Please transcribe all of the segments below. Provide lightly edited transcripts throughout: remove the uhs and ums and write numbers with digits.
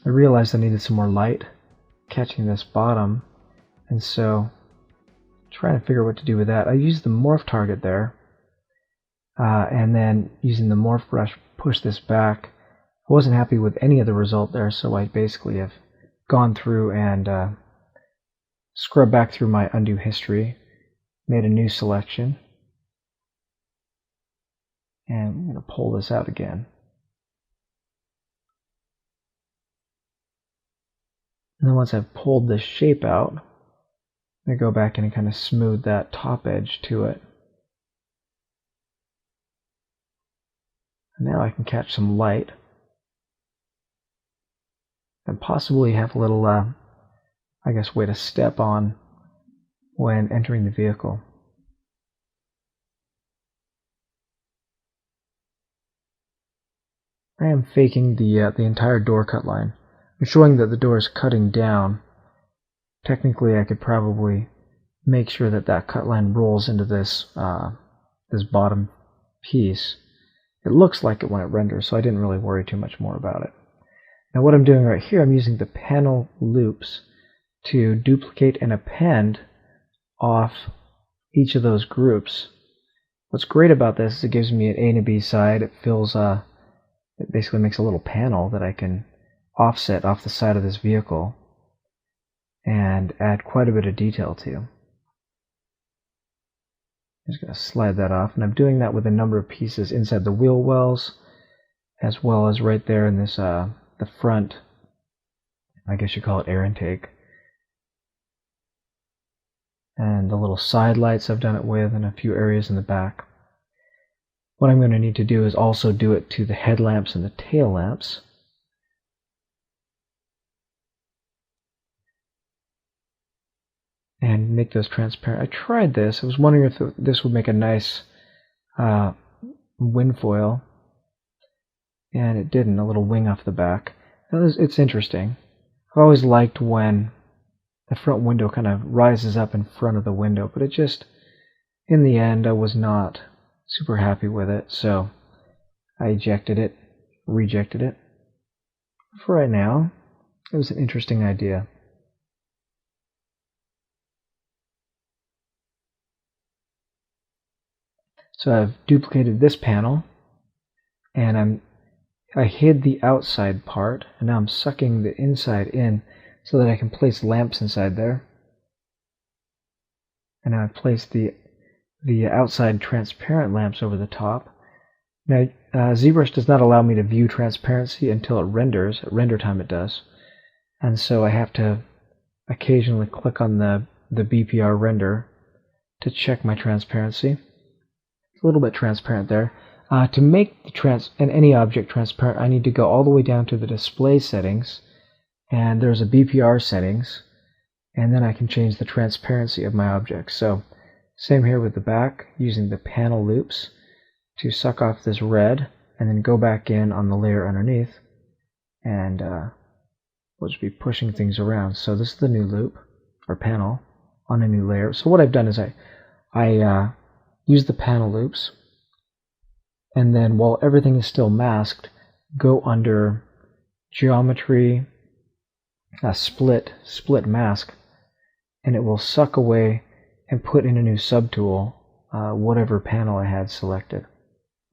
I realized I needed some more light catching this bottom, and so trying to figure out what to do with that. I used the morph target there, and then using the morph brush, push this back. I wasn't happy with any of the result there, so I basically have gone through and scrubbed back through my undo history, made a new selection, and I'm going to pull this out again. And then once I've pulled this shape out, I'm going to go back in and kind of smooth that top edge to it. And now I can catch some light and possibly have a little, I guess, way to step on when entering the vehicle. I am faking the entire door cut line. I'm showing that the door is cutting down. Technically, I could probably make sure that that cut line rolls into this this bottom piece. It looks like it when it renders, so I didn't really worry too much more about it. Now what I'm doing right here, I'm using the panel loops to duplicate and append off each of those groups. What's great about this is it gives me an A and a B side. It fills, it basically makes a little panel that I can offset off the side of this vehicle and add quite a bit of detail to. I'm just going to slide that off, and I'm doing that with a number of pieces inside the wheel wells, as well as right there in this the front, I guess you call it air intake, and the little side lights I've done it with, and a few areas in the back. What I'm going to need to do is also do it to the headlamps and the tail lamps. And make those transparent. I tried this. I was wondering if this would make a nice wind foil, and it didn't. A little wing off the back. It's interesting. I've always liked when the front window kind of rises up in front of the window, but it just, in the end, I was not super happy with it, so I rejected it. For right now, it was an interesting idea. So I've duplicated this panel, and I hid the outside part, and now I'm sucking the inside in so that I can place lamps inside there. And now I've placed the outside transparent lamps over the top. Now ZBrush does not allow me to view transparency until it renders. At render time it does. And so I have to occasionally click on the BPR render to check my transparency. A little bit transparent there. To make any object transparent, I need to go all the way down to the display settings, and there's a BPR settings, and then I can change the transparency of my object. So same here with the back, using the panel loops to suck off this red, and then go back in on the layer underneath, and we'll just be pushing things around. So this is the new loop, or panel, on a new layer. So what I've done is I use the panel loops, and then while everything is still masked, go under geometry, split mask, and it will suck away and put in a new subtool whatever panel I had selected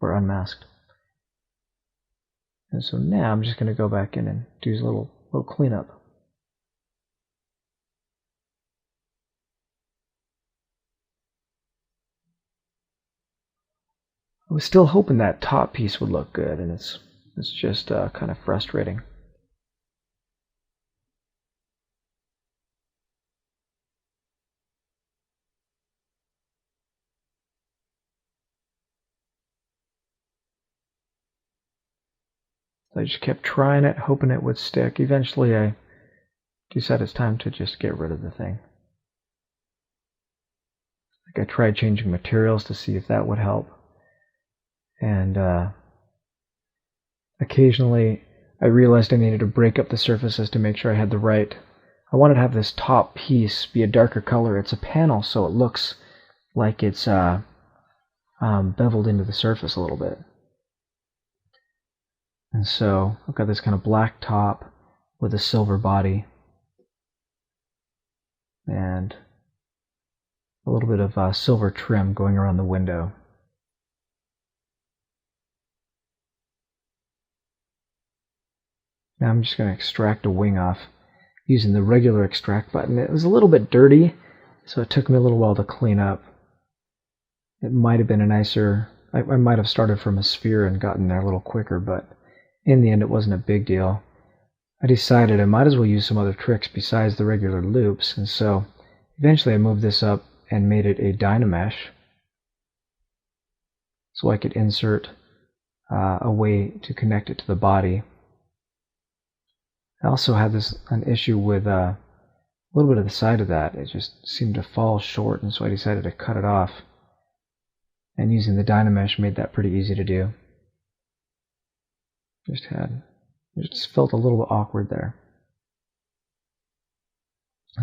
or unmasked. And so now I'm just going to go back in and do a little cleanup. I was still hoping that top piece would look good, and it's just kind of frustrating. I just kept trying it, hoping it would stick. Eventually I decided it's time to just get rid of the thing. Like I tried changing materials to see if that would help. And occasionally I realized I needed to break up the surfaces to make sure I had the right. I wanted to have this top piece be a darker color. It's a panel, so it looks like it's beveled into the surface a little bit. And so I've got this kind of black top, with a silver body and a little bit of silver trim going around the window. Now I'm just going to extract a wing off using the regular extract button. It was a little bit dirty, so it took me a little while to clean up. It might have been a nicer, I might have started from a sphere and gotten there a little quicker, but in the end it wasn't a big deal. I decided I might as well use some other tricks besides the regular loops, and so eventually I moved this up and made it a Dynamesh so I could insert a way to connect it to the body. I also had an issue with a little bit of the side of that. It just seemed to fall short, and so I decided to cut it off. And using the Dynamesh made that pretty easy to do. It just felt a little bit awkward there.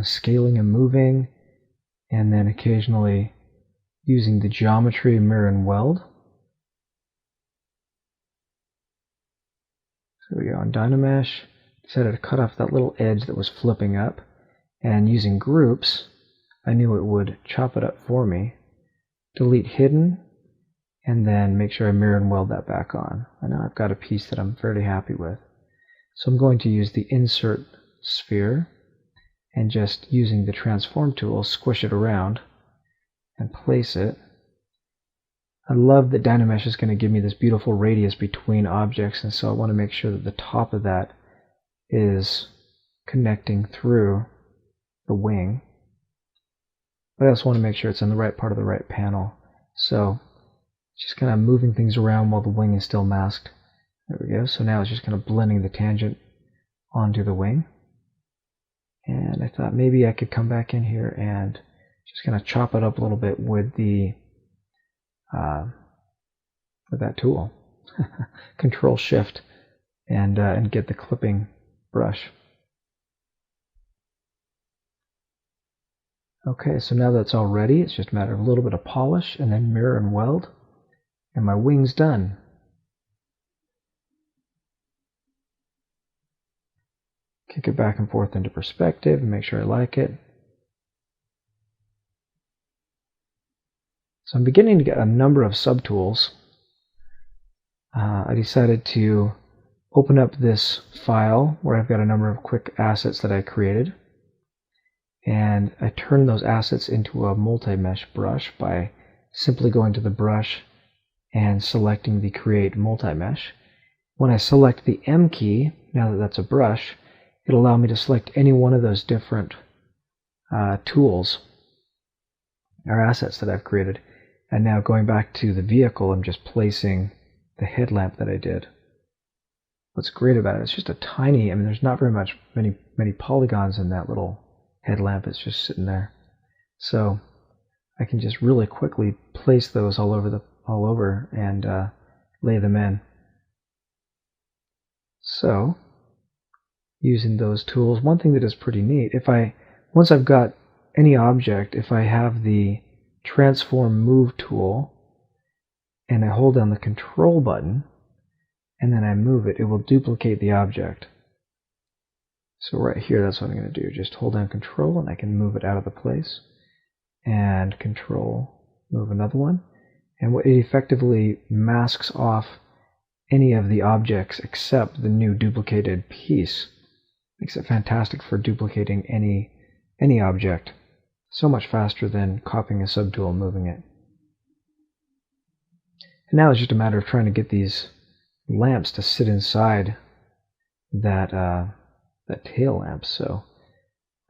Scaling and moving, and then occasionally using the geometry mirror and weld. So we go on Dynamesh. Decided to cut off that little edge that was flipping up, and using groups, I knew it would chop it up for me. Delete hidden, and then make sure I mirror and weld that back on. And now I've got a piece that I'm fairly happy with. So I'm going to use the insert sphere, and just using the transform tool, squish it around and place it. I love that Dynamesh is going to give me this beautiful radius between objects, and so I want to make sure that the top of that is connecting through the wing. But I also want to make sure it's in the right part of the right panel. So just kind of moving things around while the wing is still masked. There we go. So now it's just kind of blending the tangent onto the wing. And I thought maybe I could come back in here and just kind of chop it up a little bit with the with that tool. Control Shift and get the clipping brush. Okay, so now that's all ready, it's just a matter of a little bit of polish and then mirror and weld, and my wing's done. Kick it back and forth into perspective and make sure I like it. So I'm beginning to get a number of subtools. I decided to open up this file where I've got a number of quick assets that I created, and I turned those assets into a multi-mesh brush by simply going to the brush and selecting the Create Multi-Mesh. When I select the M key, now that that's a brush, it'll allow me to select any one of those different tools or assets that I've created. And now going back to the vehicle, I'm just placing the headlamp that I did. What's great about it, it's just a tiny, there's not very many polygons in that little headlamp. It's just sitting there. So I can just really quickly place those all over and lay them in. So using those tools, one thing that is pretty neat, once I've got any object, if I have the Transform Move tool and I hold down the Control button and then I move it, it will duplicate the object. So right here, that's what I'm going to do. Just hold down Control and I can move it out of the place. And Control, move another one. And it effectively masks off any of the objects except the new duplicated piece. Makes it fantastic for duplicating any object. So much faster than copying a subtool and moving it. And now it's just a matter of trying to get these lamps to sit inside that tail lamp. So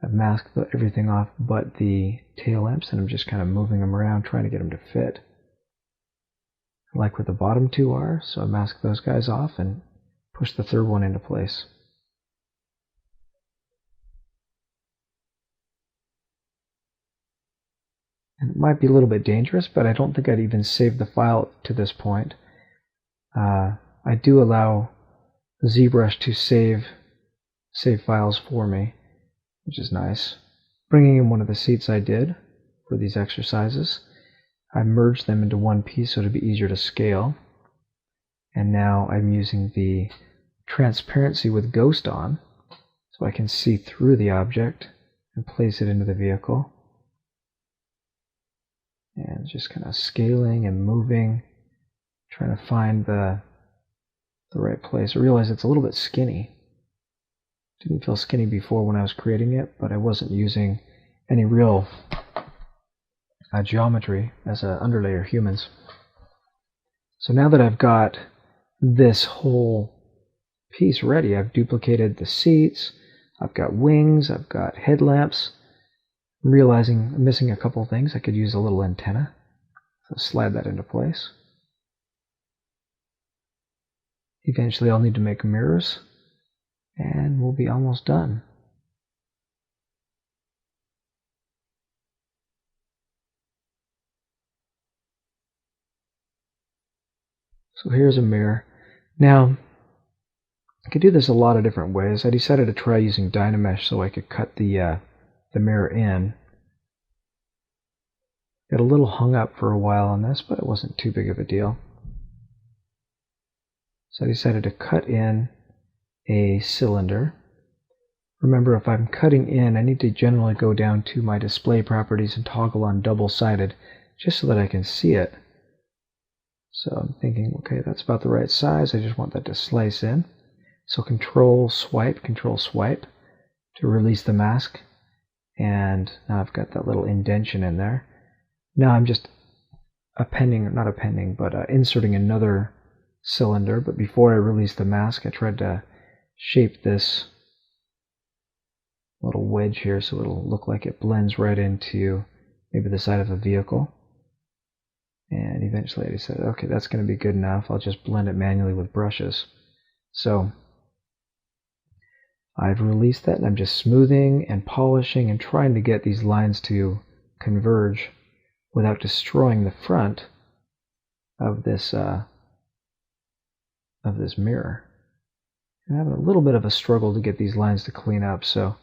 I've masked everything off but the tail lamps, and I'm just kind of moving them around trying to get them to fit. I like where the bottom two are, so I mask those guys off and push the third one into place. And it might be a little bit dangerous, but I don't think I'd even save the file to this point. I do allow ZBrush to save files for me, which is nice. Bringing in one of the seats I did for these exercises, I merged them into one piece so it'd be easier to scale. And now I'm using the transparency with ghost on so I can see through the object and place it into the vehicle. And just kind of scaling and moving, trying to find the right place. I realize it's a little bit skinny. Didn't feel skinny before when I was creating it, but I wasn't using any real geometry as an underlay or humans. So now that I've got this whole piece ready, I've duplicated the seats, I've got wings, I've got headlamps. I'm realizing I'm missing a couple things. I could use a little antenna, so slide that into place. Eventually I'll need to make mirrors, and we'll be almost done. So here's a mirror. Now, I could do this a lot of different ways. I decided to try using Dynamesh so I could cut the mirror in. Got a little hung up for a while on this, but it wasn't too big of a deal. So I decided to cut in a cylinder. Remember, if I'm cutting in, I need to generally go down to my display properties and toggle on double-sided just so that I can see it. So I'm thinking, okay, that's about the right size. I just want that to slice in. So control swipe to release the mask. And now I've got that little indentation in there. Now I'm just inserting another cylinder, but before I release the mask, I tried to shape this little wedge here so it'll look like it blends right into maybe the side of a vehicle. And eventually I decided, okay, that's going to be good enough. I'll just blend it manually with brushes. So I've released that, and I'm just smoothing and polishing and trying to get these lines to converge without destroying the front of this mirror. I'm having a little bit of a struggle to get these lines to clean up, so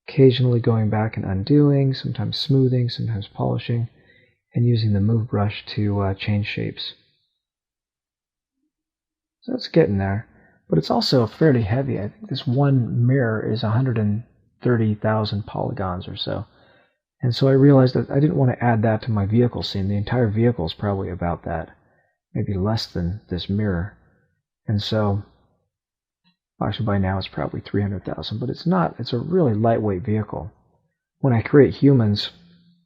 occasionally going back and undoing, sometimes smoothing, sometimes polishing, and using the move brush to change shapes. So it's getting there, but it's also fairly heavy. I think this one mirror is 130,000 polygons or so. And so I realized that I didn't want to add that to my vehicle scene. The entire vehicle is probably about that, maybe less than this mirror. And so, actually by now it's probably 300,000, but it's not. It's a really lightweight vehicle. When I create humans,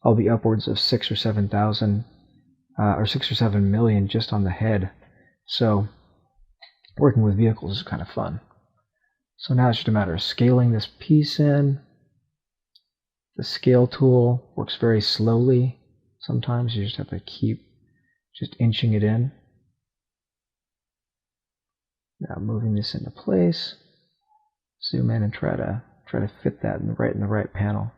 I'll be upwards of 6 or 7,000, or 6 or 7 million just on the head. So working with vehicles is kind of fun. So now it's just a matter of scaling this piece in. The scale tool works very slowly. Sometimes you just have to keep just inching it in. Now moving this into place. Zoom in and try to fit that in the right panel.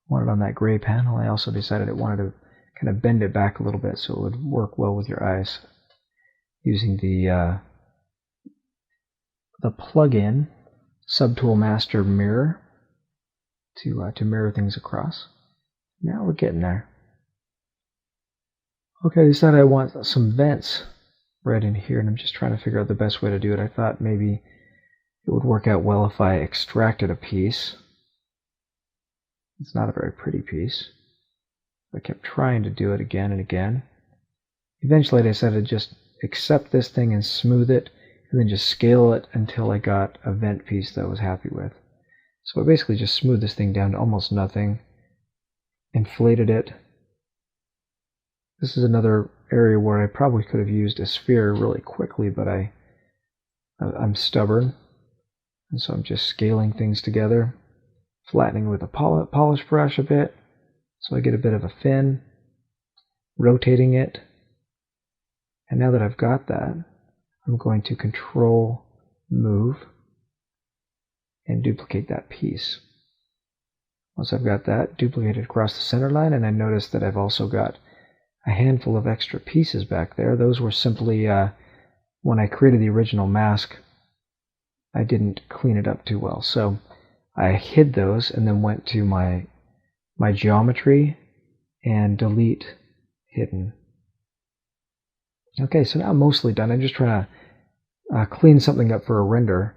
Want it on that gray panel. I also decided I wanted to kind of bend it back a little bit so it would work well with your eyes. Using the plug-in Subtool Master Mirror to mirror things across. Now we're getting there. Okay, I decided I want some vents right in here, and I'm just trying to figure out the best way to do it. I thought maybe it would work out well if I extracted a piece. It's not a very pretty piece. I kept trying to do it again and again. Eventually I decided to just accept this thing and smooth it, and then just scale it until I got a vent piece that I was happy with. So I basically just smoothed this thing down to almost nothing, inflated it. This is another area where I probably could have used a sphere really quickly, but I'm stubborn, and so I'm just scaling things together, flattening with a polish brush a bit, so I get a bit of a fin, rotating it, and now that I've got that, I'm going to control move and duplicate that piece. Once I've got that, duplicate it across the center line, and I notice that I've also got a handful of extra pieces back there. Those were simply, when I created the original mask, I didn't clean it up too well. So I hid those and then went to my geometry and delete hidden. Okay, so now I'm mostly done. I'm just trying to clean something up for a render.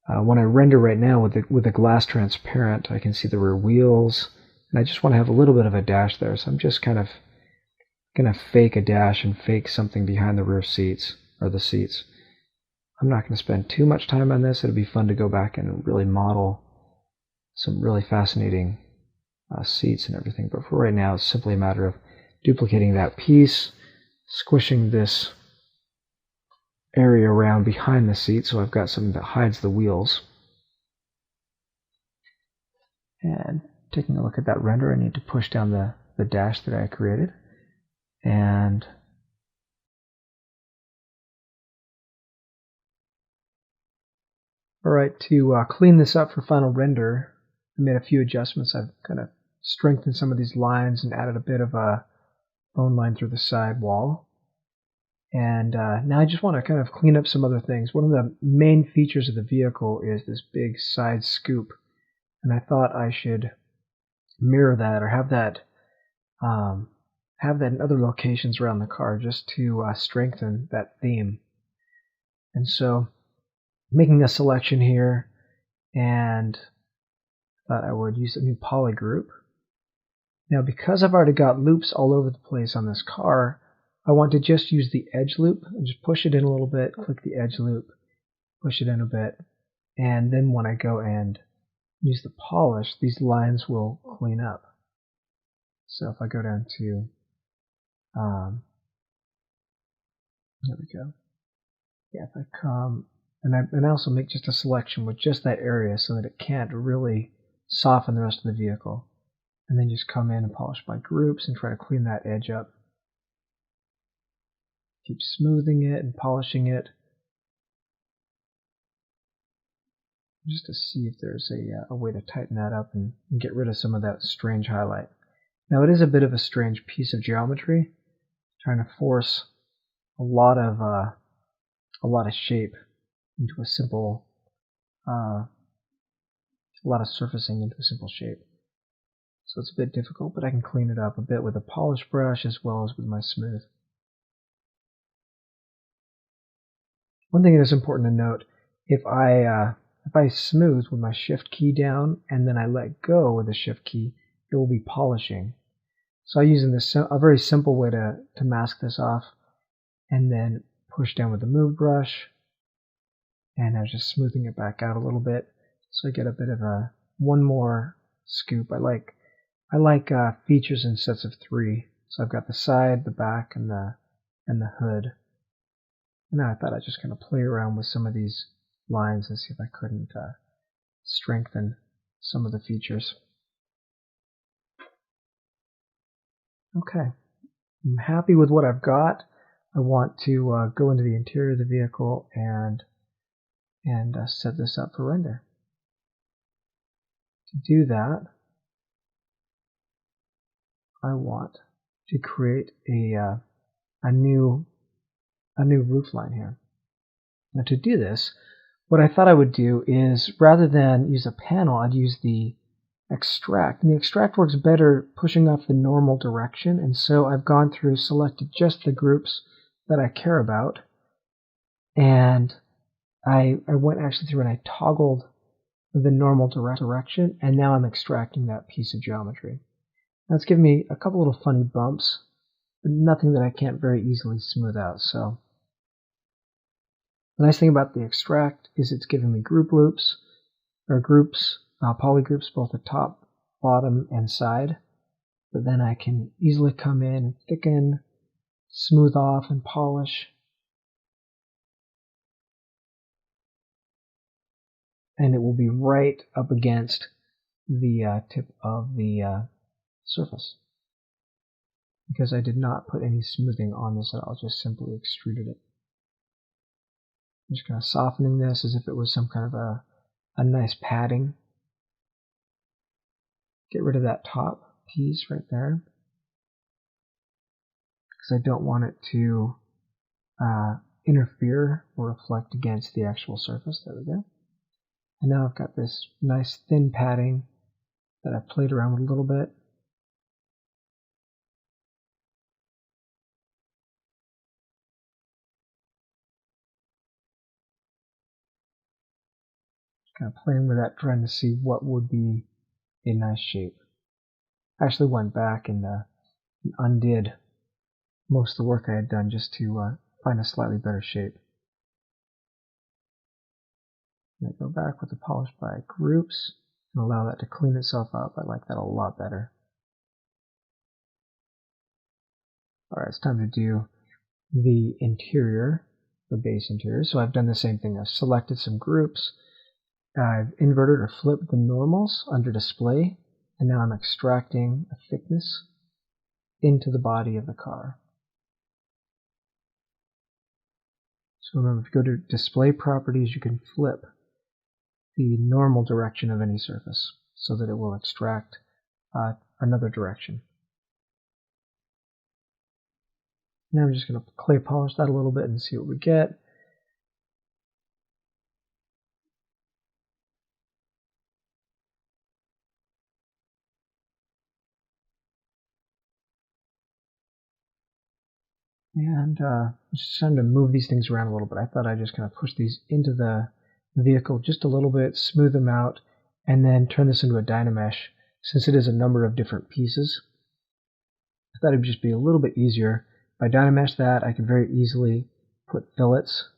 When I render right now with the glass transparent, I can see the rear wheels, and I just want to have a little bit of a dash there, so I'm just kind of going to fake a dash and fake something behind the rear seats, or the seats. I'm not going to spend too much time on this. It'll be fun to go back and really model some really fascinating seats and everything, but for right now it's simply a matter of duplicating that piece, squishing this area around behind the seat so I've got something that hides the wheels. And taking a look at that render, I need to push down the dash that I created. And alright, to clean this up for final render, I made a few adjustments. I've kind of strengthened some of these lines and added a bit of a bone line through the side wall. And now I just want to kind of clean up some other things. One of the main features of the vehicle is this big side scoop, and I thought I should mirror that or have that in other locations around the car just to strengthen that theme. And so making a selection here, and thought I would use a new poly group. Now because I've already got loops all over the place on this car, I want to just use the edge loop and just push it in a little bit, click the edge loop, push it in a bit, and then when I go and use the polish, these lines will clean up. So if I go down to, there we go. Yeah, if I come, and I also make just a selection with just that area so that it can't really soften the rest of the vehicle. And then just come in and polish by groups and try to clean that edge up. Keep smoothing it and polishing it, just to see if there's a way to tighten that up and get rid of some of that strange highlight. Now it is a bit of a strange piece of geometry, trying to force a lot of shape into a simple, a lot of surfacing into a simple shape. So it's a bit difficult, but I can clean it up a bit with a polish brush as well as with my smooth. One thing that is important to note, if I smooth with my shift key down and then I let go with the shift key, it will be polishing. So I'm using a very simple way to mask this off, and then push down with the move brush, and I'm just smoothing it back out a little bit, so I get a bit of one more scoop. I like features in sets of 3. So I've got the side, the back, and the hood. And now I thought I'd just kind of play around with some of these lines and see if I couldn't strengthen some of the features. Okay, I'm happy with what I've got. I want to go into the interior of the vehicle and set this up for render. To do that, I want to create a new roof line here. Now to do this, what I thought I would do is, rather than use a panel, I'd use the extract. And the extract works better pushing off the normal direction, and so I've gone through, selected just the groups that I care about, and I went actually through and I toggled the normal direction, and now I'm extracting that piece of geometry. Now it's giving me a couple little funny bumps, but nothing that I can't very easily smooth out. So the nice thing about the extract is it's giving me group loops, or groups, poly groups, both the top, bottom, and side. But then I can easily come in and thicken, smooth off, and polish. And it will be right up against the tip of the surface, because I did not put any smoothing on this at all, just simply extruded it. I'm just kind of softening this as if it was some kind of a nice padding. Get rid of that top piece right there, because I don't want it to interfere or reflect against the actual surface. There we go. And now I've got this nice thin padding that I've played around with a little bit. Kind of playing with that, trying to see what would be a nice shape. I actually went back and undid most of the work I had done just to find a slightly better shape. And I go back with the polish by groups and allow that to clean itself up. I like that a lot better. Alright, it's time to do the interior, the base interior. So I've done the same thing. I've selected some groups. I've inverted or flipped the normals under display, and now I'm extracting a thickness into the body of the car. So remember, if you go to display properties, you can flip the normal direction of any surface so that it will extract another direction. Now I'm just going to clay polish that a little bit and see what we get. And just trying to move these things around a little bit. I thought I'd just kind of push these into the vehicle just a little bit, smooth them out, and then turn this into a Dynamesh. Since it is a number of different pieces, I thought it would just be a little bit easier. If I Dynamesh that, I can very easily put fillets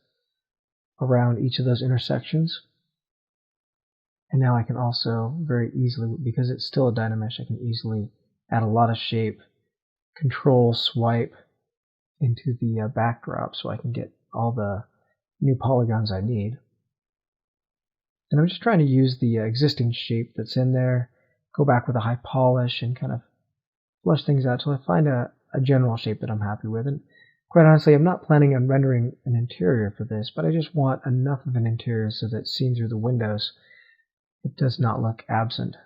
around each of those intersections. And now I can also very easily, because it's still a Dynamesh, I can easily add a lot of shape, control, swipe into the backdrop so I can get all the new polygons I need. And I'm just trying to use the existing shape that's in there, go back with a high polish and kind of flush things out till I find a general shape that I'm happy with. And quite honestly, I'm not planning on rendering an interior for this, but I just want enough of an interior so that seen through the windows, it does not look absent.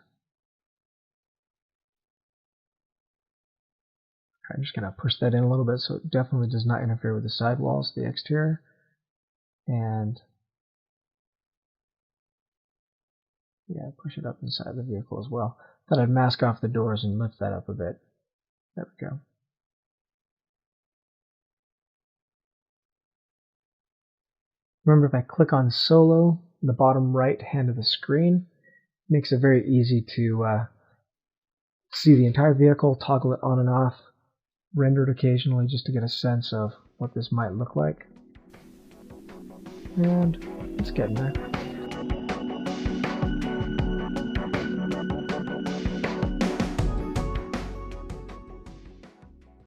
I'm just going to push that in a little bit so it definitely does not interfere with the sidewalls, the exterior. And yeah, push it up inside the vehicle as well. Thought I'd mask off the doors and lift that up a bit. There we go. Remember, if I click on Solo in the bottom right hand of the screen, it makes it very easy to see the entire vehicle, toggle it on and off, render it occasionally just to get a sense of what this might look like. And it's getting there.